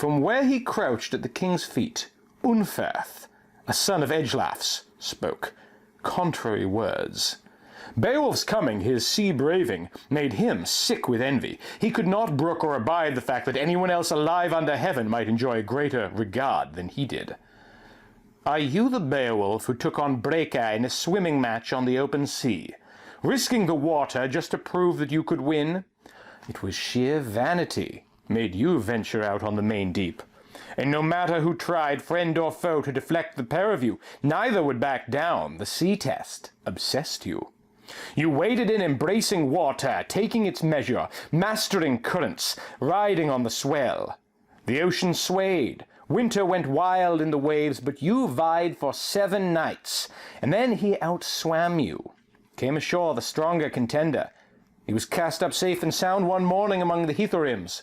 from where he crouched at the king's feet, Unferth, a son of Edgelaf's, spoke contrary words. Beowulf's coming, his sea-braving, made him sick with envy. He could not brook or abide the fact that anyone else alive under heaven might enjoy greater regard than he did. Are you the Beowulf who took on Breka in a swimming match on the open sea, risking the water just to prove that you could win? It was sheer vanity made you venture out on the main deep. And no matter who tried, friend or foe, to deflect the pair of you, neither would back down. The sea test obsessed you. You waded in embracing water, taking its measure, mastering currents, riding on the swell. The ocean swayed, winter went wild in the waves, but you vied for 7 nights, and then he outswam you. Came ashore the stronger contender. He was cast up safe and sound one morning among the Heathorims,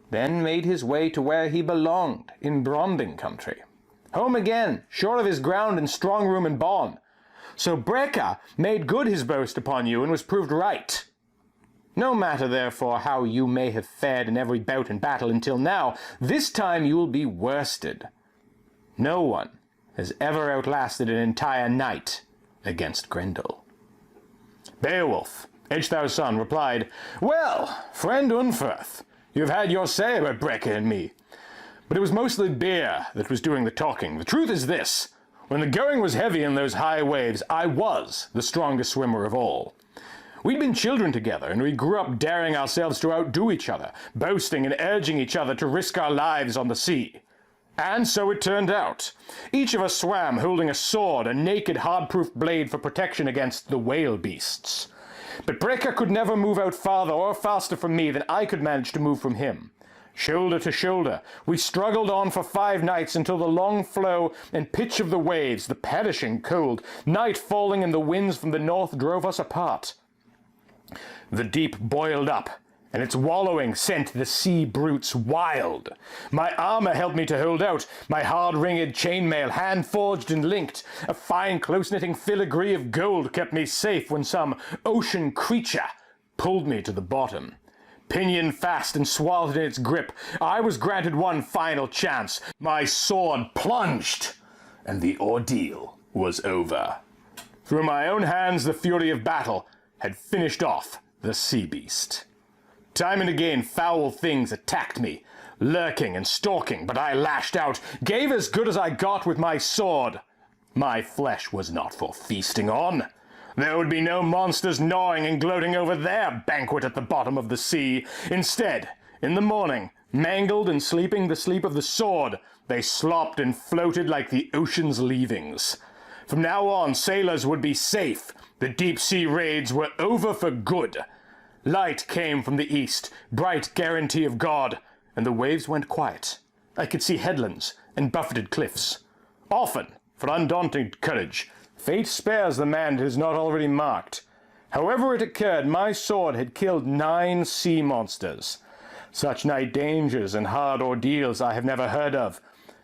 then made his way to where he belonged, in Bronding country. Home again, sure of his ground in strong room and bawn. So Breka made good his boast upon you, and was proved right. No matter, therefore, how you may have fared in every bout and battle until now, this time you will be worsted. No one has ever outlasted an entire night against Grendel. Beowulf, Ecgtheow's son, replied, Well, friend Unferth, you have had your say about Breka and me. But it was mostly beer that was doing the talking. The truth is this. When the going was heavy in those high waves, I was the strongest swimmer of all. We'd been children together, and we grew up daring ourselves to outdo each other, boasting and urging each other to risk our lives on the sea. And so it turned out. Each of us swam holding a sword, a naked, hard-proof blade for protection against the whale beasts. But Breka could never move out farther or faster from me than I could manage to move from him. Shoulder to shoulder, we struggled on for 5 nights until the long flow and pitch of the waves, the perishing cold, night falling and the winds from the north drove us apart. The deep boiled up, and its wallowing sent the sea brutes wild. My armor helped me to hold out, my hard-ringed chainmail, hand-forged and linked. A fine close-knitting filigree of gold kept me safe when some ocean creature pulled me to the bottom. Pinion fast and swathed in its grip, I was granted one final chance. My sword plunged, and the ordeal was over. Through my own hands the fury of battle had finished off the sea beast. Time and again foul things attacked me, lurking and stalking, but I lashed out, gave as good as I got with my sword. My flesh was not for feasting on. There would be no monsters gnawing and gloating over their banquet at the bottom of the sea. Instead, in the morning, mangled and sleeping the sleep of the sword, they slopped and floated like the ocean's leavings. From now on, sailors would be safe. The deep-sea raids were over for good. Light came from the east, bright guarantee of God, and the waves went quiet. I could see headlands and buffeted cliffs. Often, for undaunted courage, fate spares the man it has not already marked. However it occurred, my sword had killed 9 sea monsters. Such night dangers and hard ordeals I have never heard of,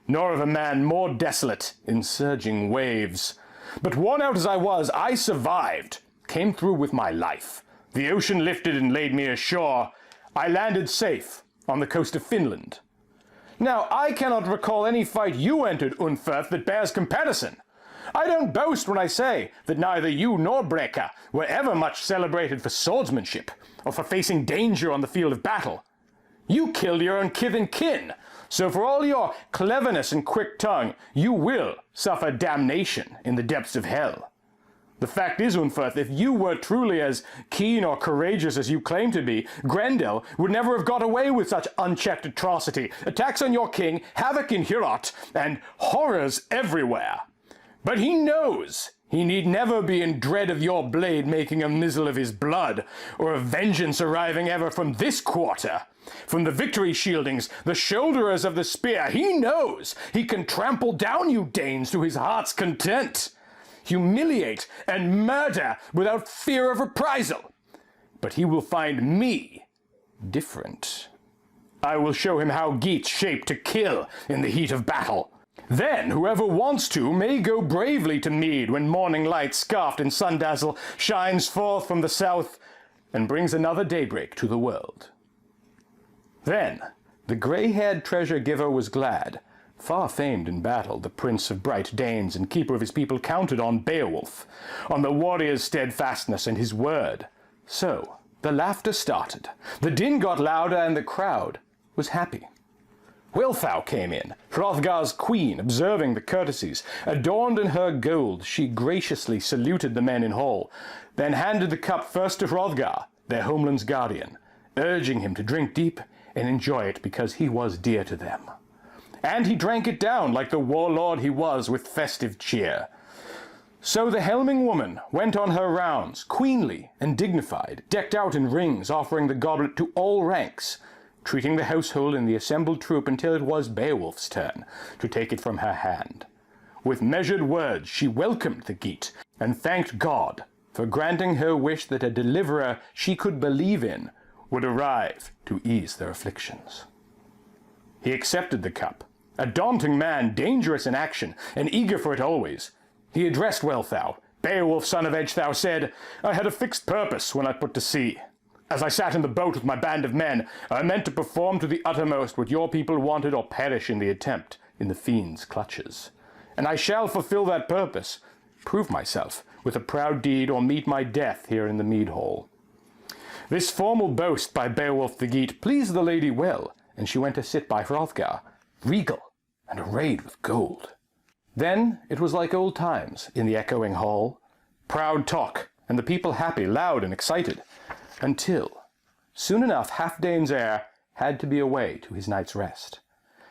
nor of a man more desolate in surging waves. But worn out as I was, I survived, came through with my life. The ocean lifted and laid me ashore. I landed safe on the coast of Finland. Now, I cannot recall any fight you entered, Unferth, that bears comparison. I don't boast when I say that neither you nor Breka were ever much celebrated for swordsmanship, or for facing danger on the field of battle. You killed your own kith and kin, so for all your cleverness and quick tongue, you will suffer damnation in the depths of hell. The fact is, Unferth, if you were truly as keen or courageous as you claim to be, Grendel would never have got away with such unchecked atrocity, attacks on your king, havoc in Heorot, and horrors everywhere. But he knows he need never be in dread of your blade making a mizzle of his blood, or of vengeance arriving ever from this quarter. From the victory shieldings, the shoulderers of the spear, he knows he can trample down you Danes to his heart's content, humiliate and murder without fear of reprisal. But he will find me different. I will show him how Geat's shaped to kill in the heat of battle. Then, whoever wants to may go bravely to mead when morning light, scarfed in sundazzle, shines forth from the south and brings another daybreak to the world. Then, The grey-haired treasure-giver was glad. Far famed in battle, the prince of bright Danes and keeper of his people counted on Beowulf, on the warrior's steadfastness and his word. So the laughter started, the din got louder, and the crowd was happy. Wealhtheow came in, Hrothgar's queen, observing the courtesies. Adorned in her gold, she graciously saluted the men in hall, then handed the cup first to Hrothgar, their homeland's guardian, urging him to drink deep and enjoy it because he was dear to them. And he drank it down like the warlord he was with festive cheer. So the helming woman went on her rounds, queenly and dignified, decked out in rings, offering the goblet to all ranks, treating the household and the assembled troop until it was Beowulf's turn to take it from her hand. With measured words she welcomed the Geat and thanked God for granting her wish that a deliverer she could believe in would arrive to ease their afflictions. He accepted the cup, a daunting man, dangerous in action, and eager for it always. He addressed Wealhtheow. Beowulf, son of Ecgtheow, said, "I had a fixed purpose when I put to sea. As I sat in the boat with my band of men, I meant to perform to the uttermost what your people wanted or perish in the attempt, in the fiend's clutches. And I shall fulfill that purpose, prove myself with a proud deed, or meet my death here in the mead hall." This formal boast by Beowulf the Geat pleased the lady well, and she went to sit by Hrothgar, regal and arrayed with gold. Then it was like old times in the echoing hall, proud talk, and the people happy, loud and excited, until, soon enough, Halfdane's heir had to be away to his night's rest.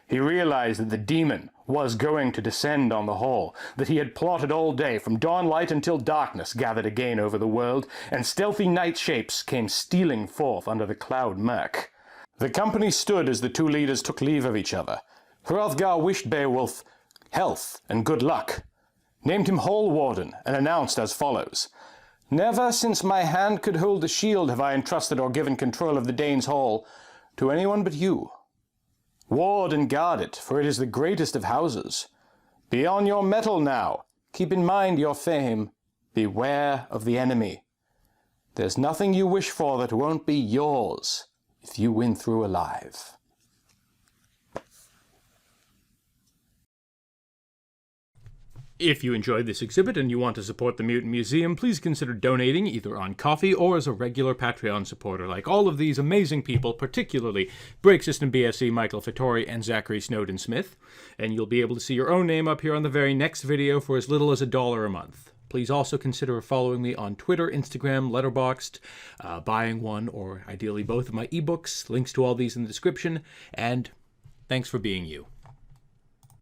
He realized that the demon was going to descend on the hall, that he had plotted all day, from dawnlight until darkness gathered again over the world, and stealthy night shapes came stealing forth under the cloud murk. The company stood as the two leaders took leave of each other. Hrothgar wished Beowulf health and good luck, named him Hall Warden, and announced as follows: "Never since my hand could hold the shield have I entrusted or given control of the Danes' hall to anyone but you. Ward and guard it, for it is the greatest of houses. Be on your mettle now, keep in mind your fame, beware of the enemy. There's nothing you wish for that won't be yours if you win through alive." If you enjoyed this exhibit and you want to support the Mutant Museum, please consider donating either on Ko-fi or as a regular Patreon supporter like all of these amazing people, particularly Break System BSC, Michael Fattori, and Zachary Snowden-Smith. And you'll be able to see your own name up here on the very next video for as little as $1 a month. Please also consider following me on Twitter, Instagram, Letterboxd, buying one or ideally both of my ebooks. Links to all these in the description. And thanks for being you.